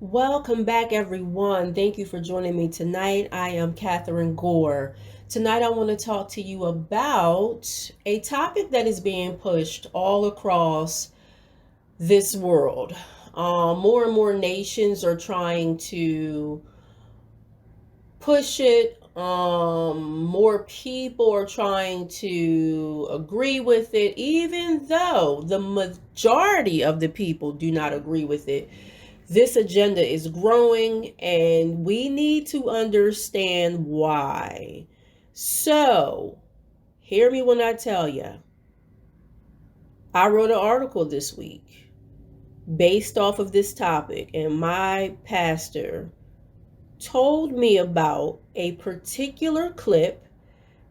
Welcome back, everyone. Thank you for joining me tonight. I am Kathryn Gore. Tonight, I want to talk to you about a topic that is being pushed all across this world. More and more nations are trying to push it. More people are trying to agree with it, even though the majority of the people do not agree with it. This agenda is growing, and we need to understand why. So, hear me when I tell you. I wrote an article this week based off of this topic, and my pastor told me about a particular clip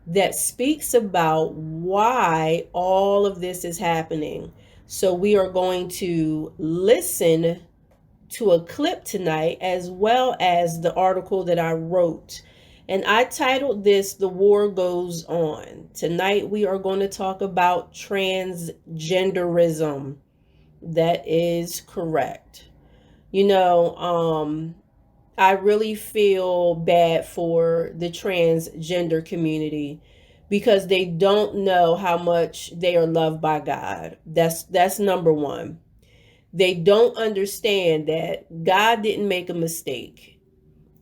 that speaks about why all of this is happening. So, we are going to listen to a clip tonight, as well as the article that I wrote. And I titled this, The War Goes On. Tonight we are going to talk about transgenderism. That is correct. I really feel bad for the transgender community because they don't know how much they are loved by God. That's number one. They don't understand that God didn't make a mistake.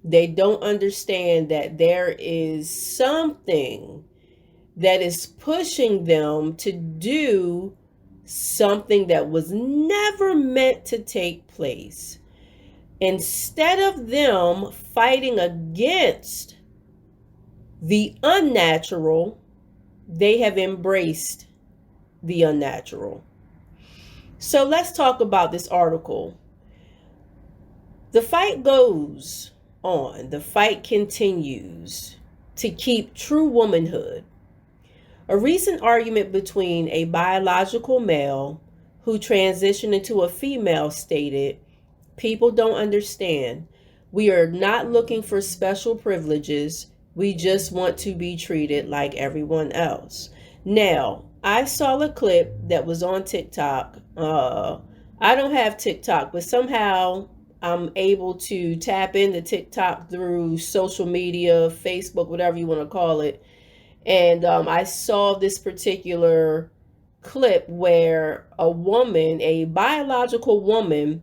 They don't understand that there is something that is pushing them to do something that was never meant to take place. Instead of them fighting against the unnatural, they have embraced the unnatural. So let's talk about this article. The fight goes on. The fight continues to keep true womanhood. A recent argument between a biological male who transitioned into a female stated, "People don't understand. We are not looking for special privileges. We just want to be treated like everyone else." Now, I saw a clip that was on TikTok. I don't have TikTok, but somehow I'm able to tap into TikTok through social media, Facebook, whatever you want to call it. And I saw this particular clip where a woman, a biological woman,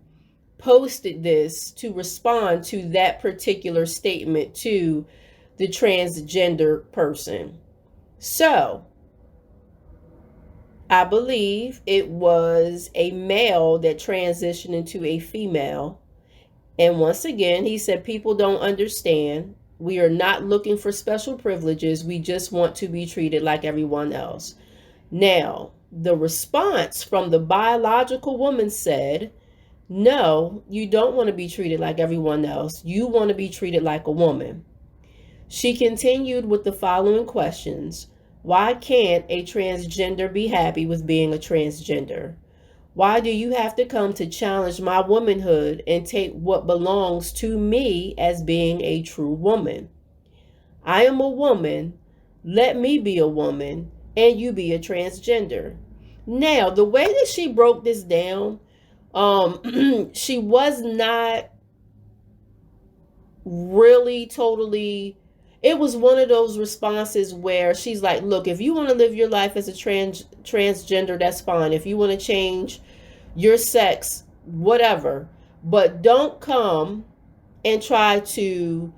posted this to respond to that particular statement to the transgender person. So, I believe it was a male that transitioned into a female. And once again, he said, "People don't understand. We are not looking for special privileges. We just want to be treated like everyone else." Now, the response from the biological woman said, "No, you don't want to be treated like everyone else. You want to be treated like a woman." She continued with the following questions. Why can't a transgender be happy with being a transgender? Why do you have to come to challenge my womanhood and take what belongs to me as being a true woman? I am a woman. Let me be a woman and you be a transgender. Now, the way that she broke this down, she was not really totally, it was one of those responses where she's like, "Look, if you want to live your life as a transgender, that's fine. If you want to change your sex, whatever, but don't come and try to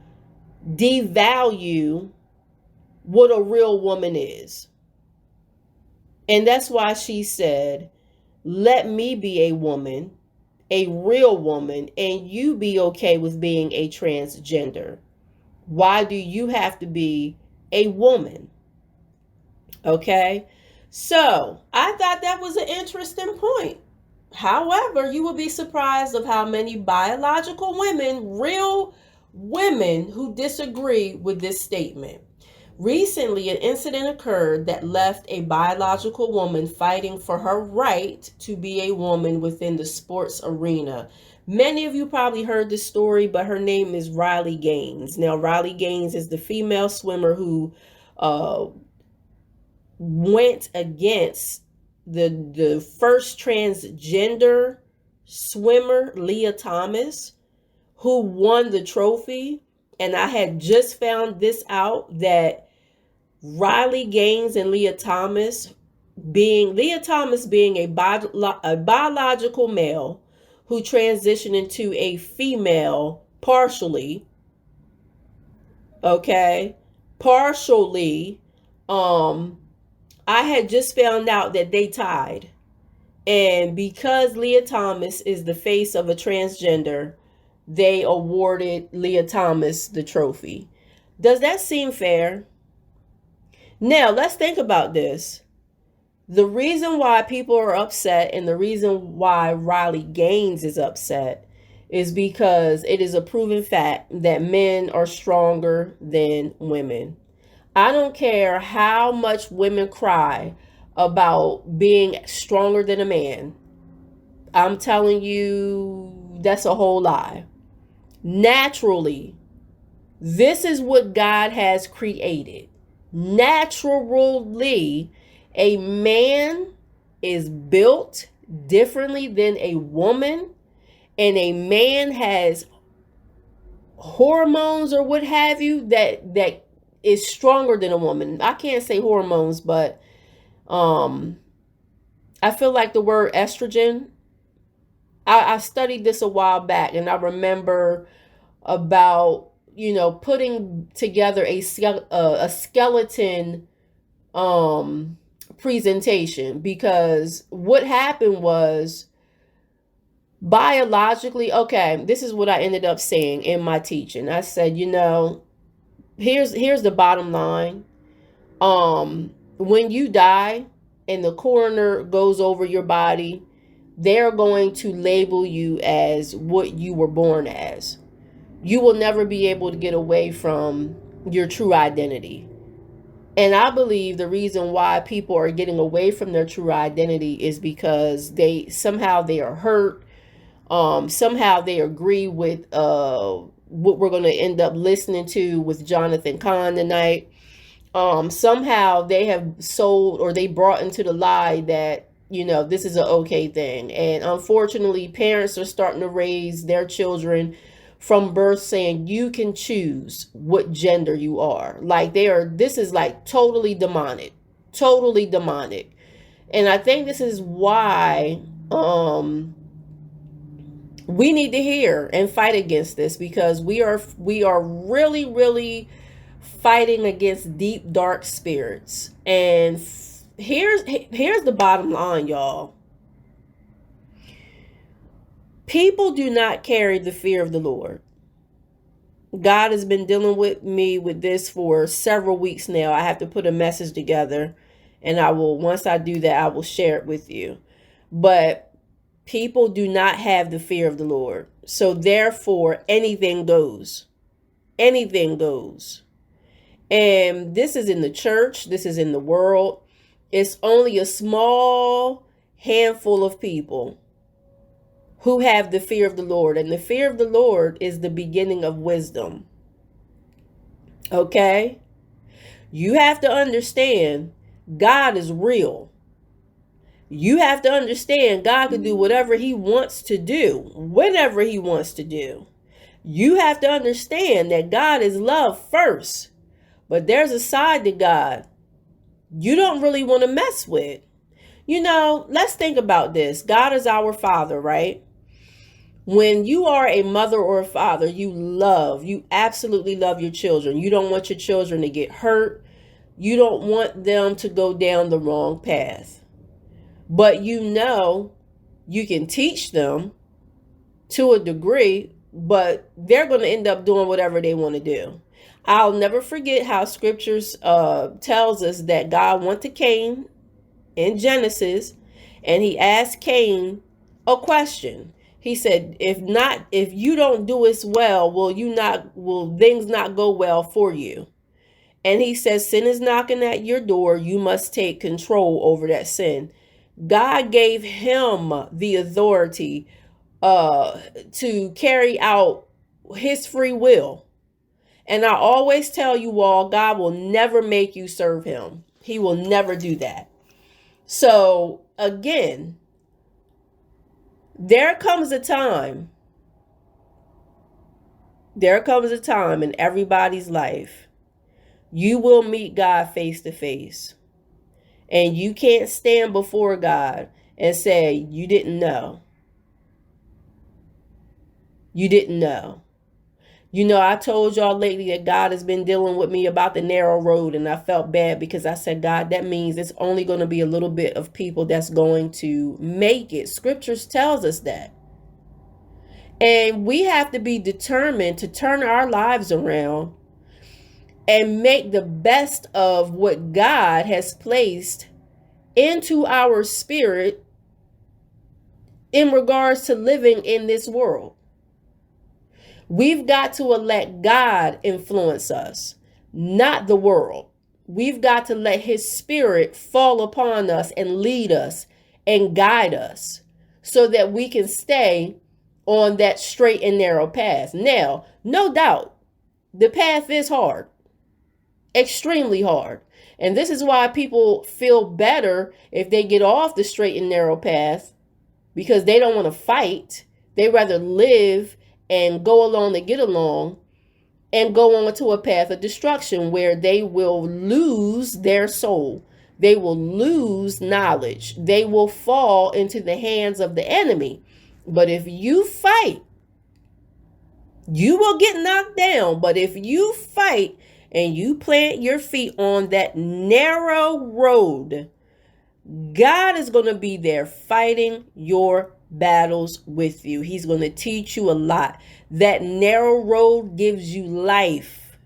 devalue what a real woman is." And that's why she said, "Let me be a woman, a real woman, and you be okay with being a transgender. Why do you have to be a woman?" Okay? So, I thought that was an interesting point. However, you will be surprised of how many biological women, real women, who disagree with this statement. Recently, an incident occurred that left a biological woman fighting for her right to be a woman within the sports arena. Many of you probably heard this story, but her name is Riley Gaines. Now, Riley Gaines is the female swimmer who went against the first transgender swimmer, Leah Thomas, who won the trophy. And I had just found this out, that Riley Gaines and Leah Thomas being a biological male who transitioned into a female partially, okay, partially, I had just found out that they tied. And because Leah Thomas is the face of a transgender, they awarded Leah Thomas the trophy. Does that seem fair? Now, let's think about this. The reason why people are upset, and the reason why Riley Gaines is upset, is because it is a proven fact that men are stronger than women. I don't care how much women cry about being stronger than a man. I'm telling you, that's a whole lie. Naturally, this is what God has created. Naturally, a man is built differently than a woman, and a man has hormones or what have you that is stronger than a woman. I can't say hormones, but I feel like the word estrogen. I studied this a while back, and I remember about putting together a skeleton presentation, because what happened was, biologically, okay, this is what I ended up saying in my teaching. I said, here's the bottom line. When you die and the coroner goes over your body, they're going to label you as what you were born as. You will never be able to get away from your true identity. And I believe the reason why people are getting away from their true identity is because they are hurt. Somehow they agree with what we're going to end up listening to with Jonathan Kahn tonight. Somehow they have sold, or they brought into the lie that this is an okay thing. And unfortunately, parents are starting to raise their children from birth saying you can choose what gender you are. Like this is like totally demonic. And I think this is why we need to hear and fight against this, because we are really, really fighting against deep, dark spirits. And here's the bottom line, y'all. People do not carry the fear of the Lord. God has been dealing with me with this for several weeks now. I have to put a message together, and once I do that, I will share it with you. But people do not have the fear of the Lord. So therefore, anything goes. Anything goes. And this is in the church. This is in the world. It's only a small handful of people who have the fear of the Lord. And the fear of the Lord is the beginning of wisdom. Okay? You have to understand God is real. You have to understand God can do whatever he wants to do, whenever he wants to do. You have to understand that God is love first. But there's a side to God you don't really want to mess with. Let's think about this. God is our Father, right? When you are a mother or a father, you absolutely love your children. You don't want your children to get hurt. You don't want them to go down the wrong path. But you can teach them to a degree, but they're going to end up doing whatever they want to do. I'll never forget how scriptures tells us that God went to Cain in Genesis, and he asked Cain a question. He said, if you don't do as well, will things not go well for you? And he says, sin is knocking at your door. You must take control over that sin. God gave him the authority to carry out his free will. And I always tell you all, God will never make you serve him. He will never do that. So again, there comes a time There comes a time in everybody's life you will meet God face to face. And you can't stand before God and say, you didn't know. You didn't know. You know, I told y'all lately that God has been dealing with me about the narrow road, and I felt bad because I said, God, that means it's only going to be a little bit of people that's going to make it. Scriptures tells us that. And we have to be determined to turn our lives around and make the best of what God has placed into our spirit in regards to living in this world. We've got to let God influence us, not the world. We've got to let his spirit fall upon us and lead us and guide us so that we can stay on that straight and narrow path. Now, no doubt, the path is hard, extremely hard. And this is why people feel better if they get off the straight and narrow path, because they don't want to fight. They rather live and go along to get along and go on to a path of destruction where they will lose their soul. They will lose knowledge. They will fall into the hands of the enemy. But if you fight, you will get knocked down. But if you fight and you plant your feet on that narrow road, God is going to be there fighting your battles with you. He's going to teach you a lot. That narrow road gives you life.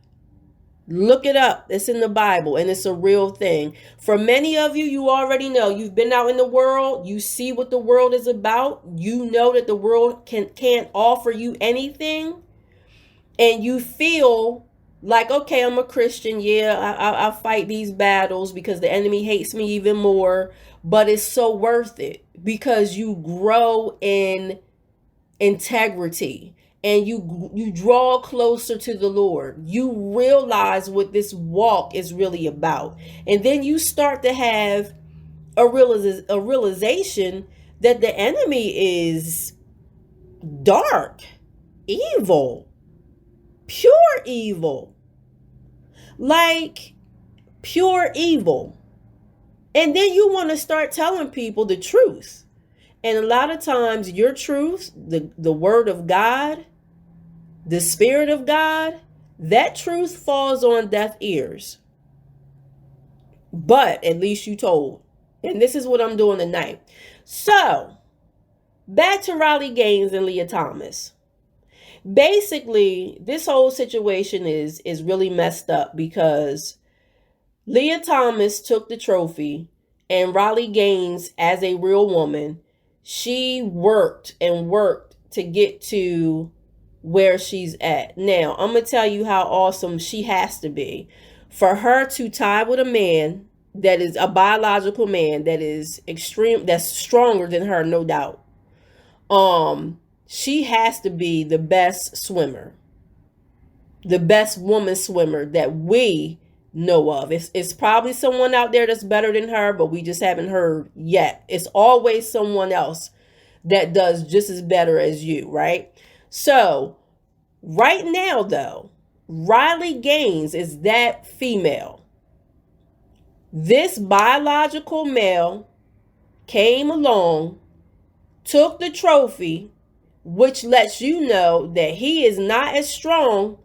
Look it up. It's in the Bible and it's a real thing. For many of you, you already know. You've been out in the world. You see what the world is about. You know that the world can't offer you anything. And you feel like, okay, I'm a Christian. Yeah, I fight these battles because the enemy hates me even more. But it's so worth it because you grow in integrity and you draw closer to the Lord. You realize what this walk is really about. And then you start to have a realization that the enemy is dark, evil, pure evil. Like pure evil. And then you want to start telling people the truth. And a lot of times your truth, the word of God, the spirit of God, that truth falls on deaf ears. But at least you told. And this is what I'm doing tonight. So, back to Riley Gaines and Leah Thomas. Basically, this whole situation is really messed up because Leah Thomas took the trophy and Riley Gaines, as a real woman, she worked and worked to get to where she's at. Now, I'm going to tell you how awesome she has to be. For her to tie with a man that is a biological man that is extreme, that's stronger than her, no doubt. She has to be the best swimmer, the best woman swimmer that we know of. It's probably someone out there that's better than her, but we just haven't heard yet. It's always someone else that does just as better as you, right? So right now, though, Riley Gaines is that female. This biological male came along, took the trophy, which lets you know that he is not as strong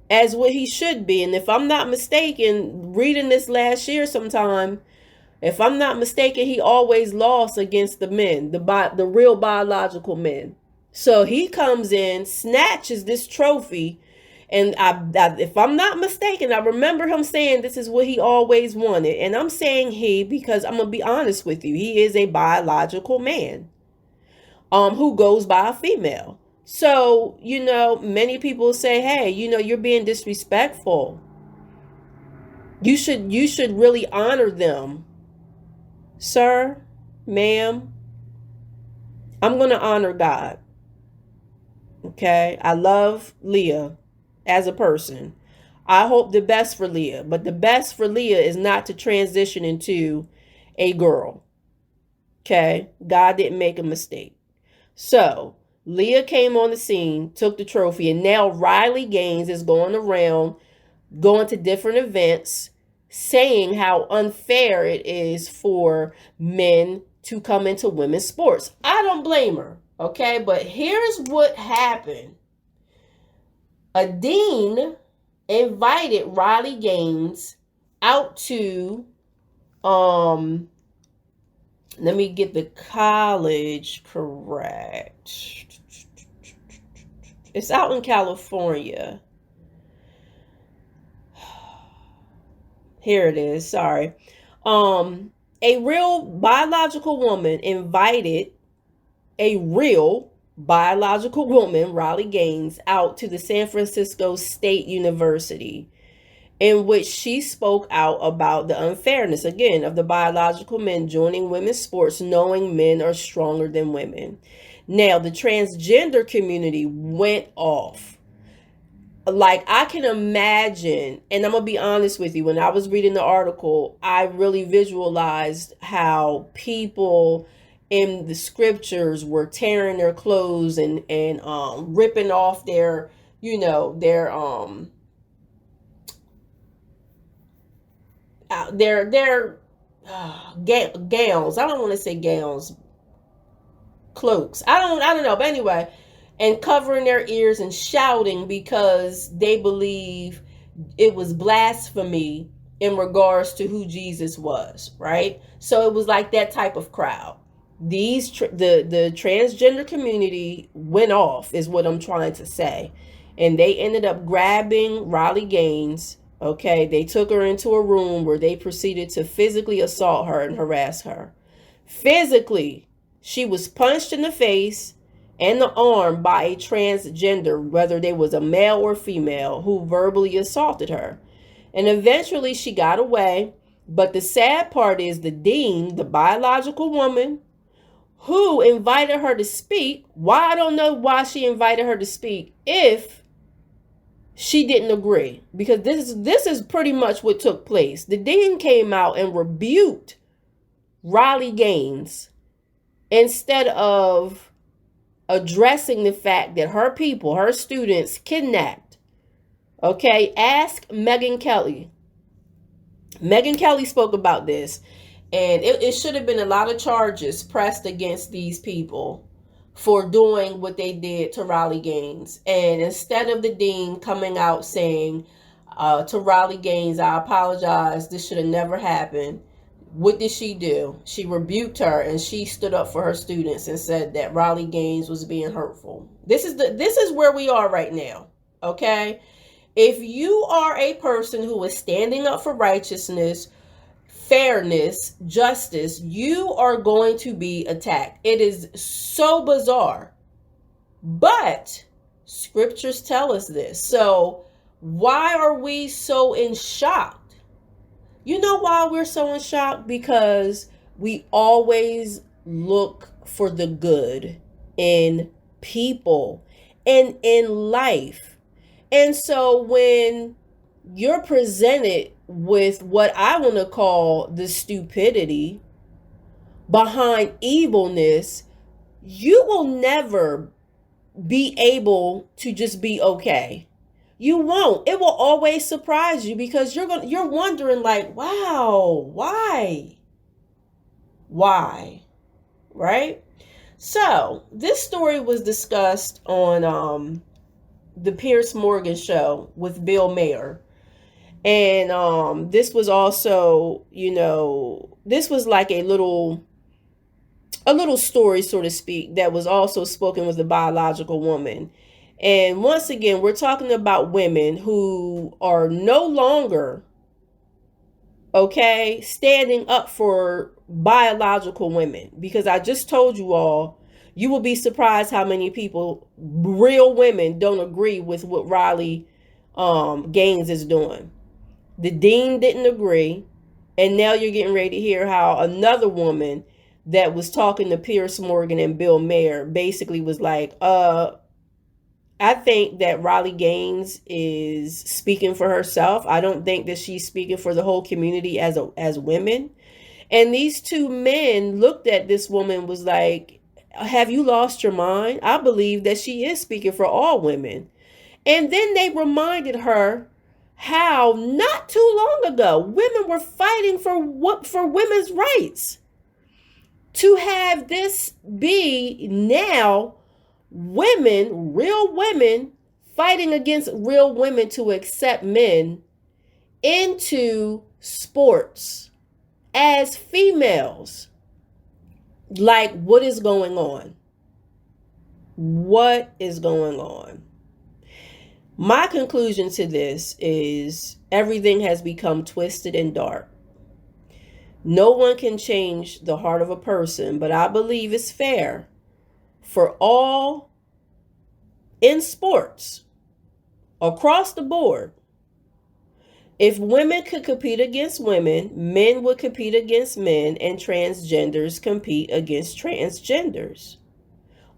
as what he should be. And if I'm not mistaken, reading this last year sometime, if I'm not mistaken, he always lost against the men, the real biological men. So he comes in, snatches this trophy, and if I'm not mistaken, I remember him saying this is what he always wanted. And I'm saying he because I'm going to be honest with you. He is a biological man who goes by a female. So, you know, many people say, hey, you know, you're being disrespectful. You should really honor them. Sir, ma'am, I'm going to honor God. Okay? I love Leah as a person. I hope the best for Leah. But the best for Leah is not to transition into a girl. Okay? God didn't make a mistake. So, Leah came on the scene, took the trophy, and now Riley Gaines is going around, going to different events, saying how unfair it is for men to come into women's sports. I don't blame her, okay? But here's what happened. A dean invited Riley Gaines out to, let me get the college correct. It's out in California. Here it is. Sorry. A real biological woman invited a real biological woman, Riley Gaines, out to the San Francisco State University, in which she spoke out about the unfairness, again, of the biological men joining women's sports, knowing men are stronger than women. Now, the transgender community went off. Like, I can imagine, and I'm going to be honest with you, when I was reading the article, I really visualized how people in the scriptures were tearing their clothes and ripping off their, gowns. I don't want to say gowns, cloaks. I don't know. But anyway, and covering their ears and shouting because they believe it was blasphemy in regards to who Jesus was, right? So it was like that type of crowd. The transgender community went off, is what I'm trying to say. And they ended up grabbing Riley Gaines. Okay, they took her into a room where they proceeded to physically assault her and harass her. Physically, she was punched in the face and the arm by a transgender, whether they was a male or female, who verbally assaulted her. And eventually she got away. But the sad part is the dean, the biological woman who invited her to speak, I don't know why she invited her to speak if she didn't agree, because this is pretty much what took place. The dean came out and rebuked Riley Gaines instead of addressing the fact that her people, her students, kidnapped. Okay, ask Megyn Kelly. Megyn Kelly spoke about this, and it should have been a lot of charges pressed against these people for doing what they did to Riley Gaines. And instead of the dean coming out saying to Riley Gaines, I apologize, this should have never happened, what did she do? She rebuked her, and she stood up for her students and said that Riley Gaines was being hurtful. This is where we are right now, okay? If you are a person who is standing up for righteousness, fairness, justice, you are going to be attacked. It is so bizarre. But scriptures tell us this. So why are we so in shock? You know why we're so in shock? Because we always look for the good in people and in life. And so when you're presented with what I want to call the stupidity behind evilness, you will never be able to just be okay. You won't. It will always surprise you, because you're wondering, like, wow, why, right? So this story was discussed on the Piers Morgan show with Bill Maher. And this was also, this was like a little story, so to speak, that was also spoken with a biological woman. And once again, we're talking about women who are no longer, okay, standing up for biological women. Because I just told you all, you will be surprised how many people, real women, don't agree with what Riley Gaines is doing. The dean didn't agree. And now you're getting ready to hear how another woman that was talking to Piers Morgan and Bill Maher basically was like, I think that Riley Gaines is speaking for herself. I don't think that she's speaking for the whole community as women. And these two men looked at this woman, was like, have you lost your mind? I believe that she is speaking for all women. And then they reminded her how not too long ago women were fighting for women's rights. To have this be now women, real women, fighting against real women to accept men into sports as females. Like, what is going on? What is going on? My conclusion to this is everything has become twisted and dark. No one can change the heart of a person, but I believe it's fair for all in sports across the board. If women could compete against women, men would compete against men, and transgenders compete against transgenders.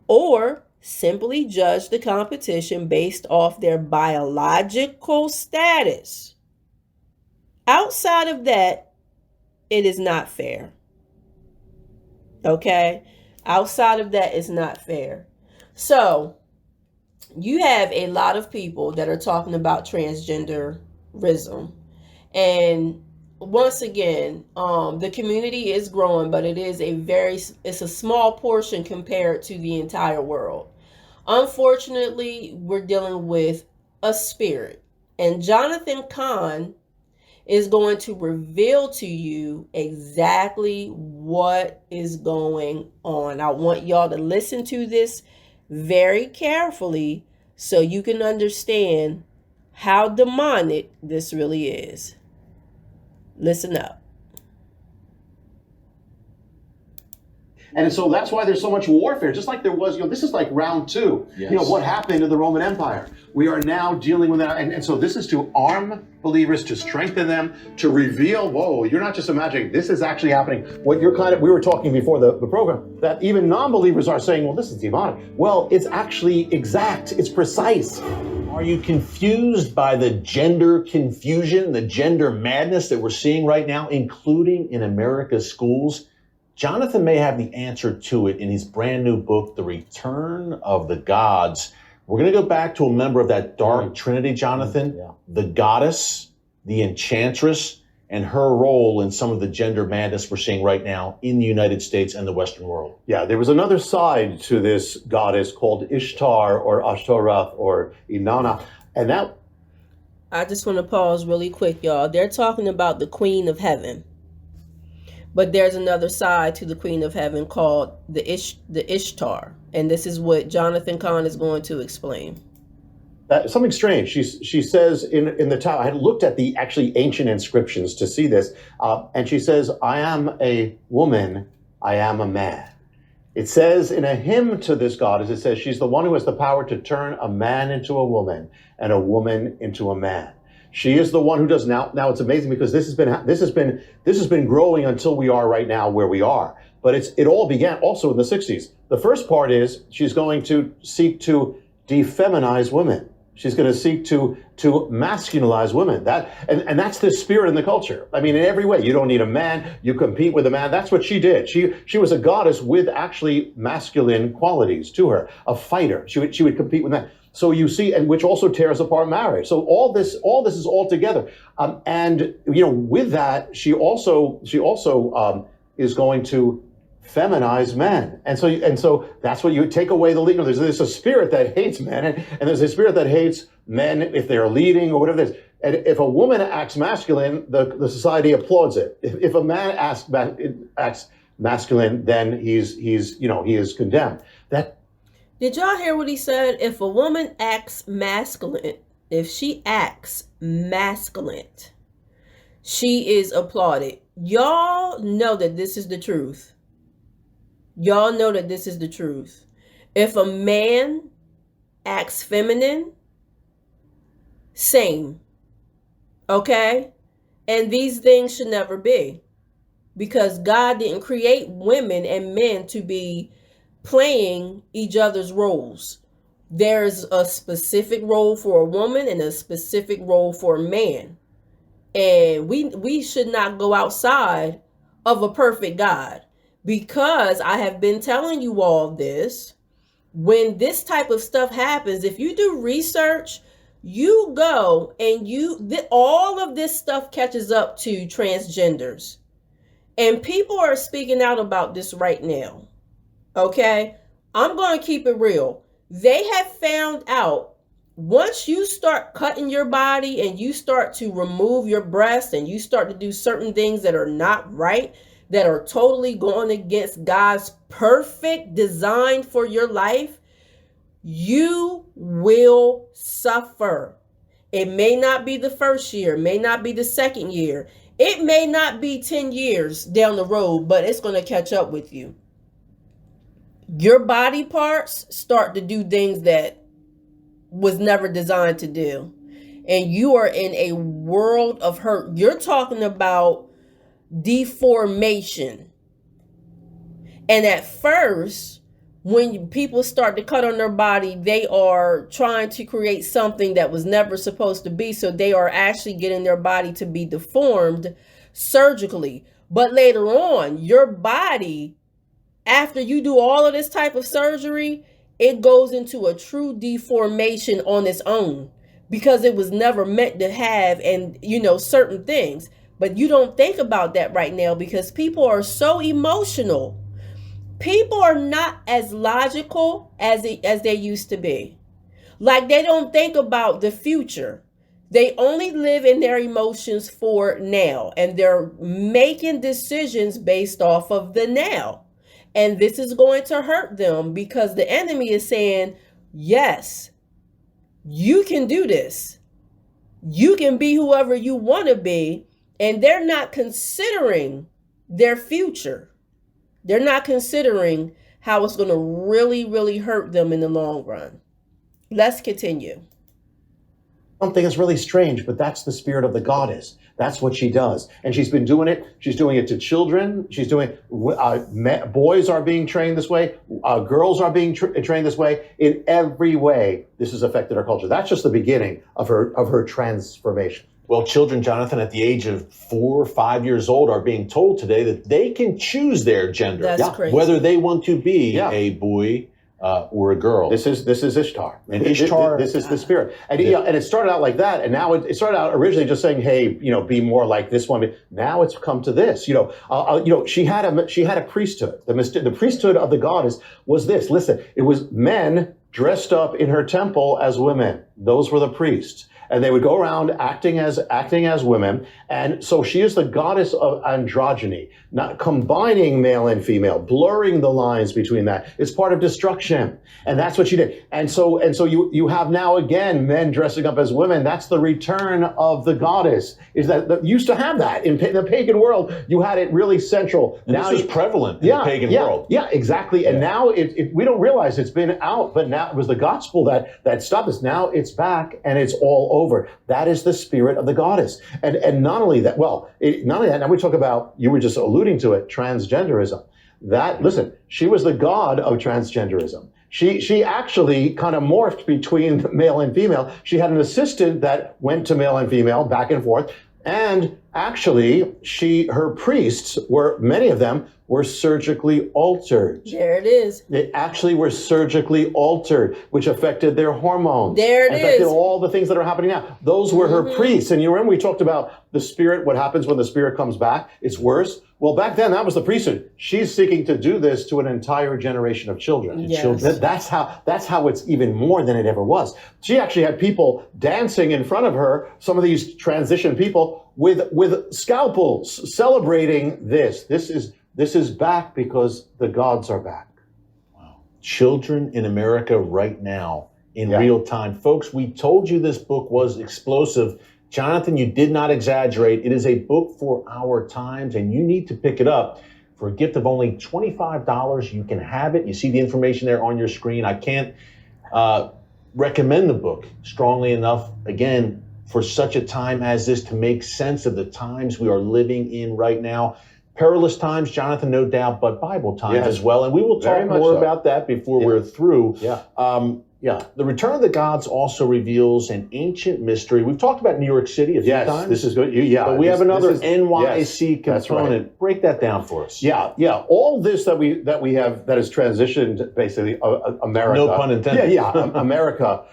Or simply judge the competition based off their biological status. Outside of that, it is not fair. Okay? Outside of that, it's not fair. So, you have a lot of people that are talking about transgenderism. And once again, the community is growing, but it's a small portion compared to the entire world. Unfortunately, we're dealing with a spirit. And Jonathan Cahn is going to reveal to you exactly what is going on. I want y'all to listen to this very carefully so you can understand how demonic this really is. Listen up. And so that's why there's so much warfare, just like there was, this is like round two. Yes. What happened to the Roman Empire. We are now dealing with that. And so this is to arm believers, to strengthen them, to reveal, whoa, you're not just imagining, this is actually happening. What we were talking before the program, that even non-believers are saying, well, this is demonic. Well, it's actually exact, it's precise. Are you confused by the gender confusion, the gender madness that we're seeing right now, including in America's schools? Jonathan may have the answer to it in his brand new book, The Return of the Gods. We're going to go back to a member of that dark trinity, Jonathan, the goddess, the enchantress, and her role in some of the gender madness we're seeing right now in the United States and the Western world. Yeah, there was another side to this goddess called Ishtar or Ashtoreth or Inanna. And that... I just want to pause really quick, y'all. They're talking about the Queen of Heaven. But there's another side to the Queen of Heaven called the Ishtar. And this is what Jonathan Cahn is going to explain. Something strange. She says in the Tower, I had looked at the actually ancient inscriptions to see this, and she says, I am a woman, I am a man. It says in a hymn to this goddess, it says she's the one who has the power to turn a man into a woman and a woman into a man. She is the one who does now. Now it's amazing because this has been growing until we are right now where we are. But it all began also in the 60s. The first part is she's going to seek to defeminize women. She's going to seek to masculinize women. And that's the spirit in the culture. I mean, in every way, you don't need a man. You compete with a man. That's what she did. She was a goddess with actually masculine qualities to her. A fighter. She would compete with that. So you see, and which also tears apart marriage. So all this is all together. And with that, she also is going to feminize men. And so that's what you take away the lead. There's a spirit that hates men, and there's a spirit that hates men if they're leading or whatever it is. And if a woman acts masculine, the society applauds it. If a man acts masculine, then he is condemned. Did y'all hear what he said? If a woman acts masculine, if she acts masculine, she is applauded. Y'all know that this is the truth. Y'all know that this is the truth. If a man acts feminine, same. Okay? And these things should never be. Because God didn't create women and men to be playing each other's roles. There's a specific role for a woman and a specific role for a man. And we should not go outside of a perfect God. because I have been telling you all this. When this type of stuff happens, if you do research, you go and all of this stuff catches up to transgenders. And people are speaking out about this right now. Okay? I'm going to keep it real. They have found out once you start cutting your body and you start to remove your breast and you start to do certain things that are not right, that are totally going against God's perfect design for your life, you will suffer. It may not be the first year, may not be the second year. It may not be 10 years down the road, but it's going to catch up with you. Your body parts start to do things that was never designed to do. And you are in a world of hurt. You're talking about deformation. And at first, when people start to cut on their body, they are trying to create something that was never supposed to be. So they are actually getting their body to be deformed surgically. But later on, your body, after you do all of this type of surgery, it goes into a true deformation on its own because it was never meant to have, and certain things. But you don't think about that right now because people are so emotional. People are not as logical as they used to be. Like, they don't think about the future. They only live in their emotions for now, and they're making decisions based off of the now. And this is going to hurt them because the enemy is saying, yes, you can do this. You can be whoever you want to be. And they're not considering their future. They're not considering how it's going to really, really hurt them in the long run. Let's continue. Something is really strange, but that's the spirit of the goddess. That's what she does. And she's been doing it. She's doing it to children. She's doing boys are being trained this way. Girls are being trained this way. In every way, this has affected our culture. That's just the beginning of her transformation. Well, children, Jonathan, at the age of 4 or 5 years old are being told today that they can choose their gender. That's crazy. Whether they want to be a boy or a girl. This is Ishtar. And Ishtar. This is the spirit. And and it started out like that. And now it started out originally just saying, hey, be more like this one. Now it's come to this. She had a priesthood. The priesthood of the goddess was this. Listen, it was men dressed up in her temple as women. Those were the priests. And they would go around acting as women. And so she is the goddess of androgyny, not combining male and female, blurring the lines between that. It's part of destruction. And that's what she did. And so you have now again men dressing up as women. That's the return of the goddess. Is that you used to have that in the pagan world? You had it really central. And now this was prevalent in the pagan world. Yeah, exactly. And now we don't realize it's been out, but now it was the gospel that stopped us. Now it's back and it's all over. That is the spirit of the goddess. And not only that, now we talk about, you were just alluding to it, transgenderism. Listen, she was the god of transgenderism. She actually kind of morphed between male and female. She had an assistant that went to male and female back and forth. And actually, her priests many of them were surgically altered. There it is. They actually were surgically altered, which affected their hormones. There it affected is. all the things that are happening now. Those were her priests. And you remember we talked about the spirit, what happens when the spirit comes back? It's worse. Well, back then, that was the priesthood. She's seeking to do this to an entire generation of children. Yes. That's how it's even more than it ever was. She actually had people dancing in front of her, some of these transition people, with scalpels, celebrating this. This is back because the gods are back. Wow. Children in America right now, in real time. Folks, we told you this book was explosive. Jonathan, you did not exaggerate. It is a book for our times, and you need to pick it up. For a gift of only $25, you can have it. You see the information there on your screen. I can't recommend the book strongly enough, again, for such a time as this, to make sense of the times we are living in right now. Perilous times, Jonathan, no doubt, but Bible times as well. And we will talk more about that before we're through. Yeah. Yeah. The Return of the Gods also reveals an ancient mystery. We've talked about New York City a few Yes, times. this is good. Yeah, but we have another NYC yes, that's component. right. Break that down for us. Yeah, yeah. All this that we have that has transitioned basically America. No pun intended. Yeah, yeah. America,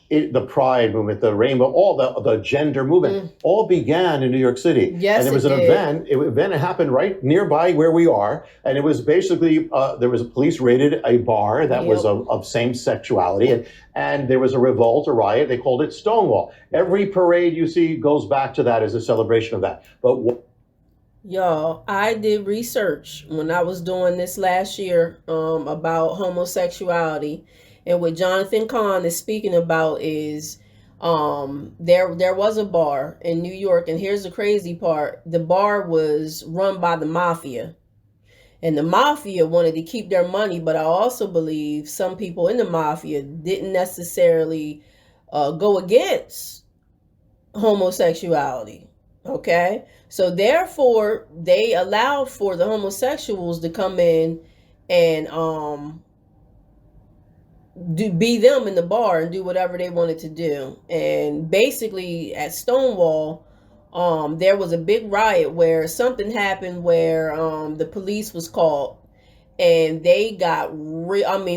the Pride movement, the Rainbow, all the gender movement, all began in New York City. Yes, and there was an event. Event happened right nearby where we are, and it was basically there was a police raided a bar that was of same sexuality, and there was a revolt, a riot. They called it Stonewall. Every parade you see goes back to that as a celebration of that. But y'all, I did research when I was doing this last year about homosexuality, and what Jonathan Cahn is speaking about is there was a bar in New York, and here's the crazy part: the bar was run by the mafia, and the mafia wanted to keep their money, but I also believe some people in the mafia didn't necessarily go against homosexuality. Okay, so therefore they allowed for the homosexuals to come in and be them in the bar and do whatever they wanted to do. And basically at Stonewall, there was a big riot where something happened where the police was called, and they got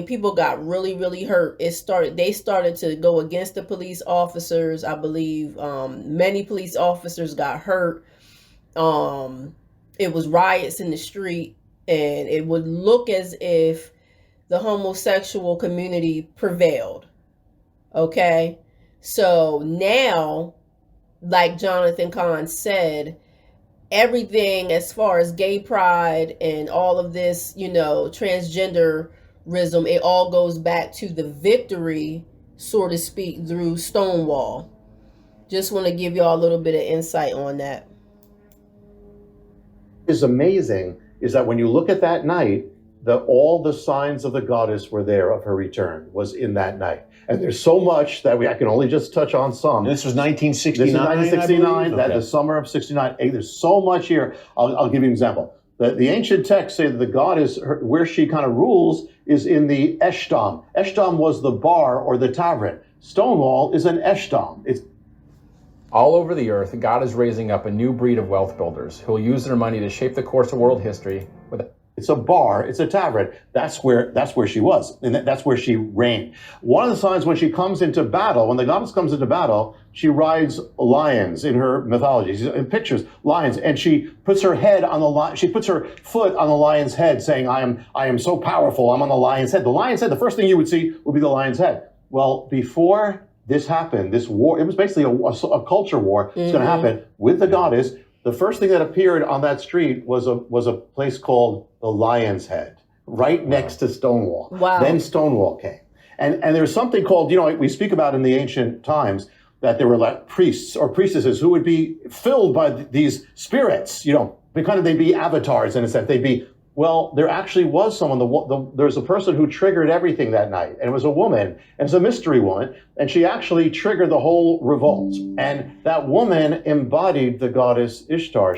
people got really, really hurt. They started to go against the police officers. I believe many police officers got hurt. It was riots in the street, and it would look as if the homosexual community prevailed. Okay, so now, like Jonathan Cahn said, everything as far as gay pride and all of this, transgenderism, it all goes back to the victory, so to speak, through Stonewall. Just want to give y'all a little bit of insight on that. Is amazing is that when you look at that night, all the signs of the goddess were there of her return, was in that night. And there's so much that I can only just touch on some. This was 1969. This is 1969, okay. The summer of 69. There's so much here. I'll give you an example. The ancient texts say that the goddess, where she kind of rules, is in the Eshtam. Eshtam was the bar or the tavern. Stonewall is an Eshtam. It's all over the earth, God is raising up a new breed of wealth builders who will use their money to shape the course of world history with It's a bar, it's a tavern. That's where she was, and that's where she reigned. One of the signs when she comes into battle, when the goddess comes into battle, she rides lions in her mythology. In pictures, lions, and she puts her head on the lion. She puts her foot on the lion's head, saying, "I am so powerful. I'm on the lion's head." The lion's head. The first thing you would see would be the lion's head. Well, before this happened, this war, it was basically a culture war. It's going to happen with the goddess. The first thing that appeared on that street was a place called the Lion's Head, right next to Stonewall. Wow. Then Stonewall came. And there's something called, we speak about in the ancient times that there were like priests or priestesses who would be filled by these spirits, they'd be avatars in a sense. Well, there actually was someone, there's a person who triggered everything that night, and it was a woman, and it's a mystery woman, and she actually triggered the whole revolt. And that woman embodied the goddess Ishtar.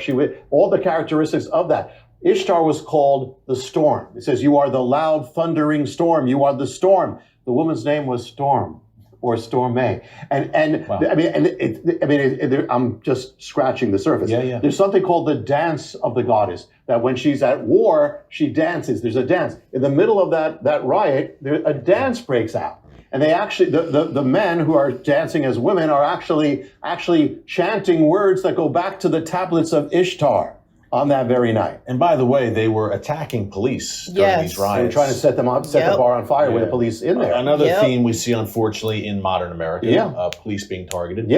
All the characteristics of that. Ishtar was called the storm. It says, "You are the loud, thundering storm. You are the storm." The woman's name was Storm, or Storme. And wow. I'm just scratching the surface. Yeah. There's something called the dance of the goddess, that when she's at war, she dances. There's a dance. In the middle of that riot, a dance breaks out. And they actually, the men who are dancing as women are actually chanting words that go back to the tablets of Ishtar on that very night. And by the way, they were attacking police during these riots. They were trying to set them up, set the bar on fire with the police in there. Another theme we see, unfortunately, in modern America, police being targeted.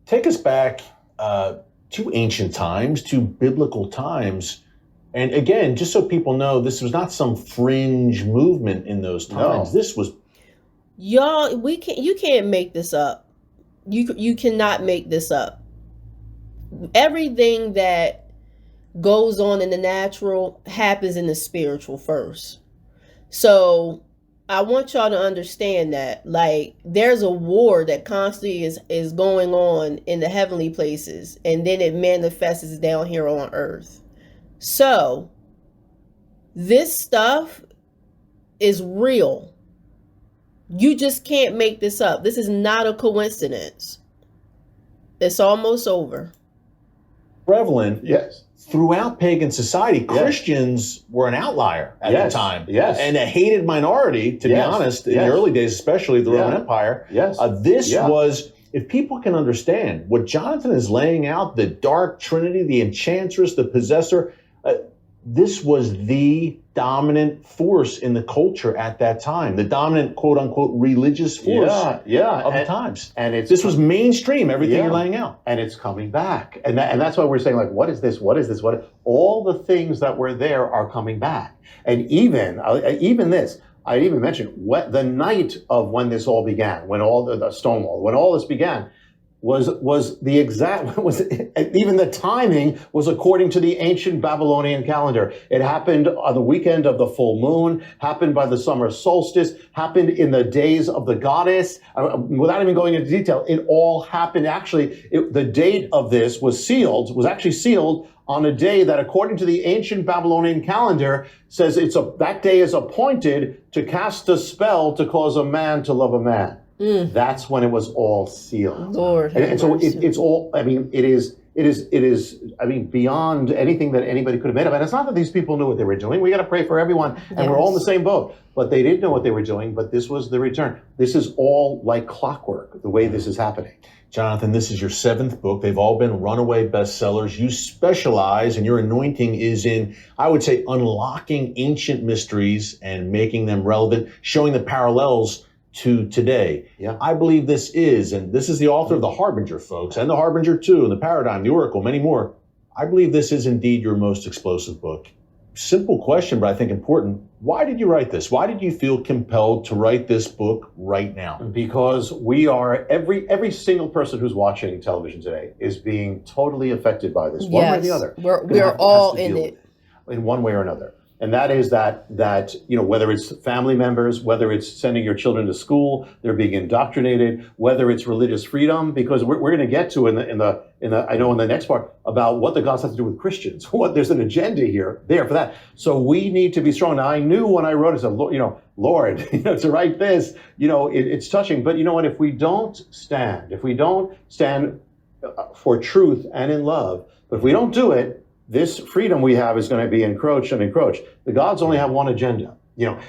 Take us back to ancient times, to biblical times. And again, just so people know, this was not some fringe movement in those times. No. This was... Y'all, you can't make this up. You cannot make this up. Everything that goes on in the natural happens in the spiritual first. So I want y'all to understand that, there's a war that constantly is going on in the heavenly places, and then it manifests down here on earth. So this stuff is real. You just can't make this up. This is not a coincidence. It's almost over. Prevalent. Yes. Throughout pagan society, Yes. Christians were an outlier at Yes. the time. Yes. And a hated minority, to be Yes. honest, in Yes. the early days, especially the Roman Yeah. Empire. Yes. This Yeah. was, if people can understand what Jonathan is laying out, the dark trinity, the enchantress, the possessor, this was the dominant force in the culture at that time, the dominant quote unquote religious force of the times. And This was mainstream, everything Yeah. you're laying out. And it's coming back. And that's why we're saying, like, what is this? What is this? All the things that were there are coming back. And even this, I even mentioned the night of when this all began, when all the Stonewall, when all this began, was the exact, even the timing was according to the ancient Babylonian calendar. It happened on the weekend of the full moon, happened by the summer solstice, happened in the days of the goddess. Without even going into detail, it all happened. Actually, the date of this was actually sealed on a day that, according to the ancient Babylonian calendar, says that day is appointed to cast a spell to cause a man to love a man. That's when it was all sealed. Lord, and so it's all, I mean, it is, I mean, beyond anything that anybody could have made of. And it's not that these people knew what they were doing. We got to pray for everyone, and we're all in the same boat. But they didn't know what they were doing, but this was the return. This is all like clockwork, the way this is happening. Jonathan, this is your 7th book. They've all been runaway bestsellers. You specialize, and your anointing is in, I would say, unlocking ancient mysteries and making them relevant, showing the parallels to today. Yeah. I believe this is, and this is the author of The Harbinger, folks, and The Harbinger 2, and The Paradigm, The Oracle, many more. I believe this is indeed your most explosive book. Simple question, but I think important. Why did you write this? Why did you feel compelled to write this book right now? Because we are, every single person who's watching television today is being totally affected by this, one way or the other. We're all in it. In one way or another. And that is that, whether it's family members, whether it's sending your children to school, they're being indoctrinated, whether it's religious freedom, because we're going to get to in the next part about what the gospel has to do with Christians. There's an agenda there for that. So we need to be strong. Now, I knew when I wrote it, I said, Lord, to write this, it's touching. But you know what? If we don't stand for truth and in love, but if we don't do it, this freedom we have is going to be encroached and encroached. The gods only have one agenda,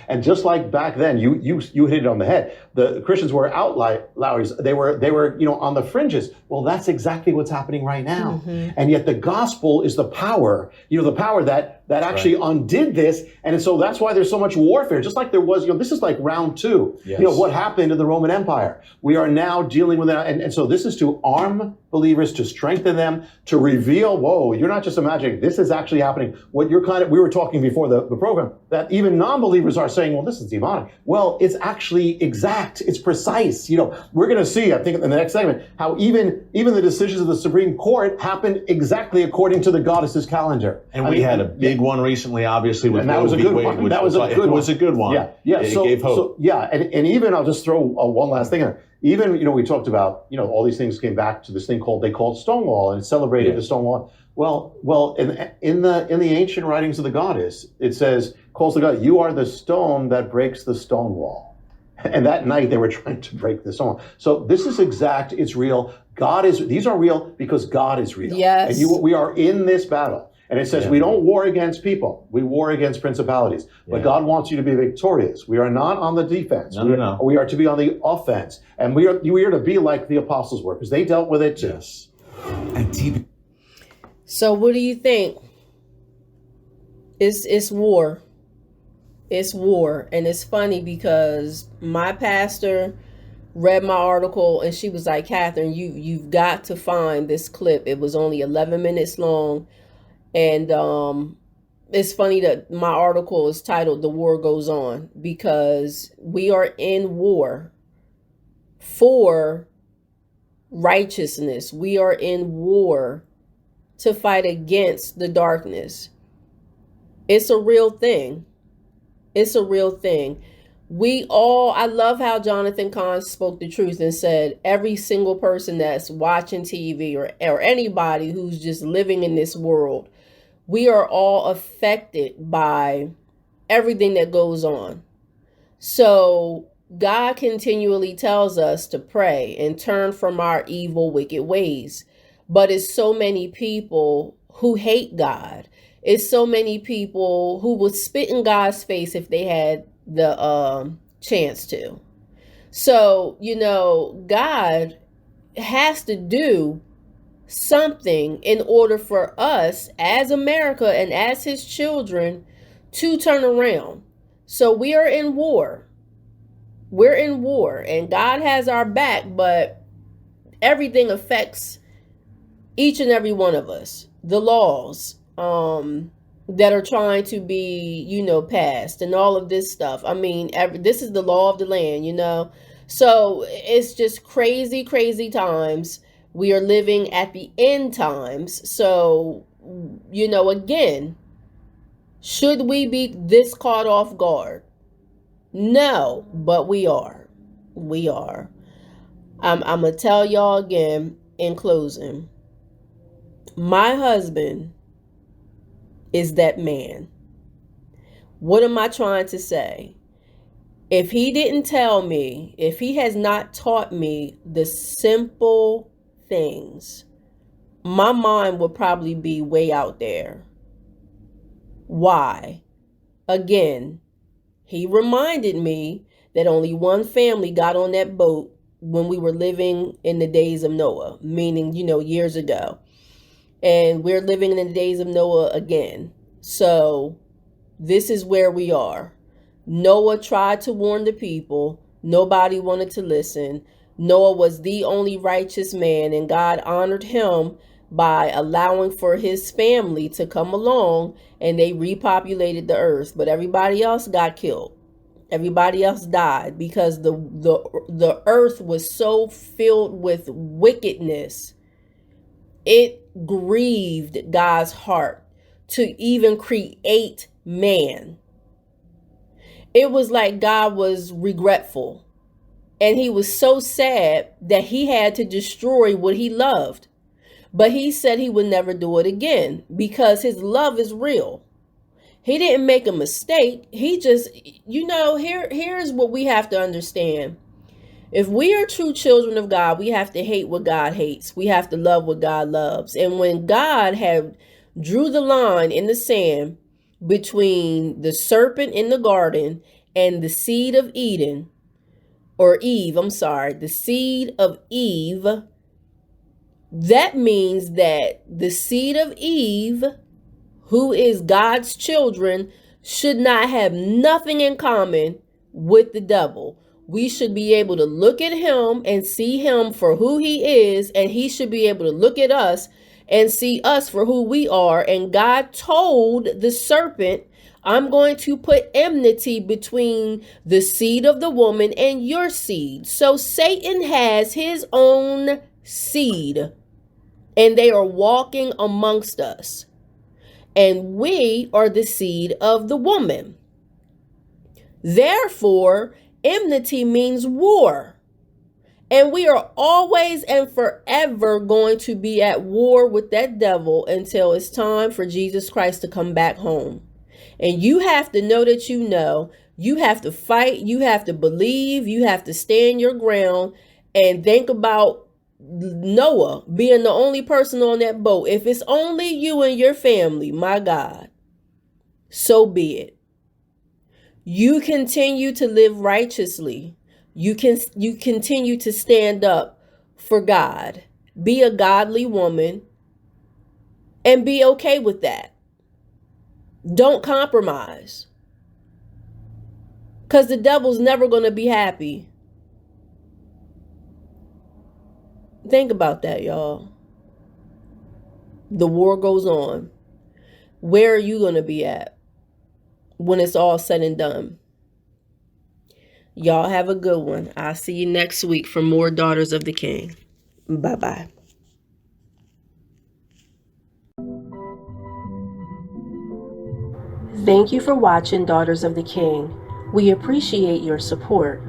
and just like back then, you hit it on the head. The Christians were outliers. They were on the fringes. Well, that's exactly what's happening right now. Mm-hmm. And yet the gospel is the power, the power that actually undid this. And so that's why there's so much warfare, just like there was, this is like round 2, what happened in the Roman Empire. We are now dealing with that. And so this is to arm believers, to strengthen them, to reveal, whoa, you're not just imagining, this is actually happening. What we were talking before the program, that even non-believers are saying, well, this is demonic. Well, it's actually exact. It's precise. We're going to see, I think in the next segment, how even the decisions of the Supreme Court happened exactly according to the goddess's calendar. And we had a big one recently, obviously, with that was a good one. That was a good one. It was a good one. Yeah. It gave hope. And even, I'll just throw one last thing in. Even, we talked about, all these things came back to this thing they called Stonewall, and celebrated the Stonewall. Well, in the ancient writings of the goddess, it says, calls the god, you are the stone that breaks the stone wall. And that night they were trying to break the stone wall. So this is exact, it's real. These are real because God is real. Yes. And we are in this battle. And it says we don't war against people. We war against principalities. But God wants you to be victorious. We are not on the defense. No. We are to be on the offense. And we are to be like the apostles were, because they dealt with it too. Yes. So what do you think? It's war. It's war. And it's funny because my pastor read my article and she was like, Kathryn, you've got to find this clip. It was only 11 minutes long. And it's funny that my article is titled The War Goes On, because we are in war for righteousness. We are in war to fight against the darkness. It's a real thing. It's a real thing. I love how Jonathan Cahn spoke the truth and said every single person that's watching TV or anybody who's just living in this world, we are all affected by everything that goes on. So God continually tells us to pray and turn from our evil, wicked ways. But it's so many people who hate God. It's so many people who would spit in God's face if they had the chance to. So, God has to do something in order for us as America and as his children to turn around. So we are in war. We're in war and God has our back, but everything affects each and every one of us. The laws that are trying to be, passed and all of this stuff. I mean, this is the law of the land, So it's just crazy, crazy times. We are living at the end times. So, again, should we be this caught off guard? No, but we are. We are. I'm going to tell y'all again in closing. My husband is that man. What am I trying to say? If he didn't tell me, if he has not taught me the simple things, my mind would probably be way out there. Why? Again, he reminded me that only one family got on that boat when we were living in the days of Noah, meaning, years ago. And we're living in the days of Noah again. So this is where we are. Noah tried to warn the people. Nobody wanted to listen. Noah was the only righteous man, and God honored him by allowing for his family to come along, and they repopulated the earth. But everybody else got killed. Everybody else died because the earth was so filled with wickedness. It grieved God's heart to even create man. It was like God was regretful, and he was so sad that he had to destroy what he loved. But he said he would never do it again because his love is real. He didn't make a mistake. He just, here's what we have to understand. If we are true children of God, we have to hate what God hates. We have to love what God loves. And when God had drew the line in the sand between the serpent in the garden and the seed of Eden, or Eve, the seed of Eve, that means that the seed of Eve, who is God's children, should not have nothing in common with the devil. We should be able to look at him and see him for who he is, and he should be able to look at us and see us for who we are. And God told the serpent, I'm going to put enmity between the seed of the woman and your seed. So Satan has his own seed, and they are walking amongst us. And we are the seed of the woman. Therefore, enmity means war. And we are always and forever going to be at war with that devil until it's time for Jesus Christ to come back home. And you have to know that you have to fight, you have to believe, you have to stand your ground, and think about Noah being the only person on that boat. If it's only you and your family, my God, so be it. You continue to live righteously. You continue to stand up for God. Be a godly woman and be okay with that. Don't compromise. Because the devil's never going to be happy. Think about that, y'all. The war goes on. Where are you going to be at when it's all said and done? Y'all have a good one. I'll see you next week for more Daughters of the King. Bye-bye. Thank you for watching Daughters of the King. We appreciate your support.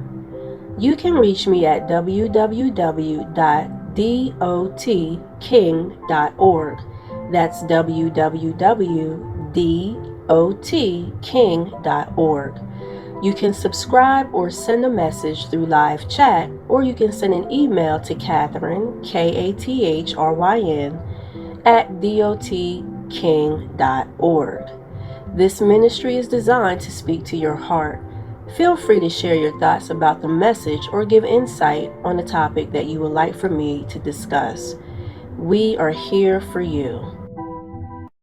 You can reach me at www.dotking.org. That's www.dotking.org. You can subscribe or send a message through live chat, or you can send an email to Kathryn, Kathryn, at dotking.org. This ministry is designed to speak to your heart. Feel free to share your thoughts about the message or give insight on a topic that you would like for me to discuss. We are here for you.